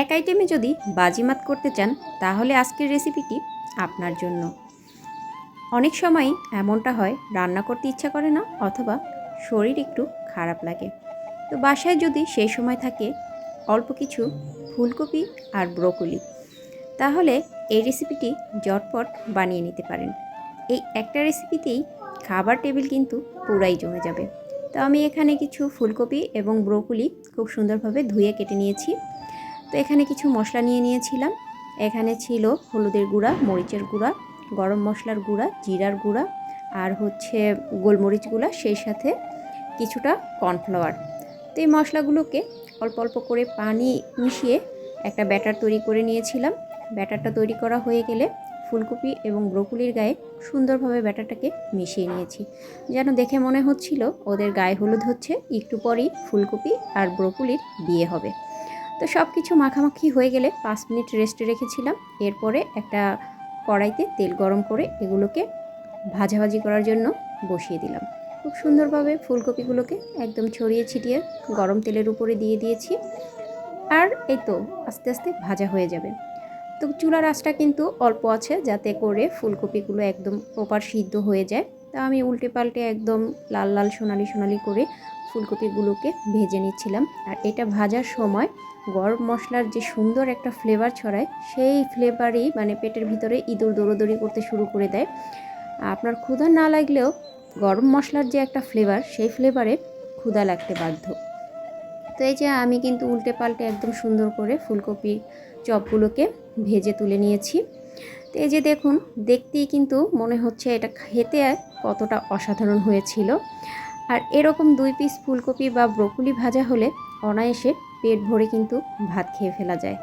এক আইটেমে যদি বাজিমাত করতে চান তাহলে আজকের রেসিপিটি আপনার জন্য। অনেক সময় এমনটা হয় রান্না করতে ইচ্ছা করে না অথবা শরীর একটু খারাপ লাগে। তো বাসায় যদি সেই সময় থাকে অল্প কিছু ফুলকপি আর ব্রোকলি, তাহলে এই রেসিপিটি ঝটপট বানিয়ে নিতে পারেন। এই একটা রেসিপিতেই খাবার টেবিল কিন্তু পুরাই জমে যাবে। তো আমি এখানে কিছু ফুলকপি এবং ব্রোকলি খুব সুন্দরভাবে ধুয়ে কেটে নিয়েছি। তো এখানে কিছু মশলা নিয়ে নিয়েছিলাম। এখানে ছিল হলুদের গুঁড়া, মরিচের গুঁড়া, গরম মশলার গুঁড়া, জিরার গুঁড়া আর হচ্ছে গোলমরিচ গুঁড়া, সেই সাথে কিছুটা কর্নফ্লাওয়ার। তো এই মশলাগুলোকে অল্প অল্প করে পানি মিশিয়ে একটা ব্যাটার তৈরি করে নিয়েছিলাম। ব্যাটারটা তৈরি করা হয়ে গেলে ফুলকপি এবং ব্রোকলির গায়ে সুন্দরভাবে ব্যাটারটাকে মিশিয়ে নিয়েছি, যেন দেখে মনে হচ্ছিল ওদের গায়ে হলুদ হচ্ছে, একটু পরেই ফুলকপি আর ব্রোকলির বিয়ে হবে। তো সব কিছু মাখামাখি হয়ে গেলে 5 মিনিট রেস্টে রেখেছিলাম। এরপরে একটা কড়াইতে তেল গরম করে এগুলোকে ভাজাভাজি করার জন্য বসিয়ে দিলাম। খুব সুন্দরভাবে ফুলকপিগুলোকে একদম ছড়িয়ে ছিটিয়ে গরম তেলের উপরে দিয়ে দিয়েছি। আর এই তো আস্তে আস্তে ভাজা হয়ে যাবে। তো চুলার আঁচটা কিন্তু অল্প আছে, যাতে করে ফুলকপিগুলো একদম প্রপার সিদ্ধ হয়ে যায়। তা আমি উল্টে পাল্টে একদম লাল লাল সোনালি সোনালি করে ফুলকপিগুলোকে ভেজে নিচ্ছিলাম। আর এটা ভাজার সময় গরম মশলার যে সুন্দর একটা ফ্লেভার ছড়ায়, সেই ফ্লেভারই মানে পেটের ভিতরে ইঁদুর দৌড়োদৌড়ি করতে শুরু করে দেয়। আপনার ক্ষুধা না লাগলেও গরম মশলার যে একটা ফ্লেভার, সেই ফ্লেভারে ক্ষুধা লাগতে বাধ্য। তো এই যে আমি কিন্তু উল্টে পাল্টে একদম সুন্দর করে ফুলকপির চপগুলোকে ভেজে তুলে নিয়েছি। তো এই যে দেখুন, দেখতেই কিন্তু মনে হচ্ছে এটা খেতে কতটা অসাধারণ হয়েছিল। আর এরকম 2 পিস ফুলকপি বা ব্রোকলি ভাজা হলে অনায়াসে পেট ভরে কিন্তু ভাত খেয়ে ফেলা যায়।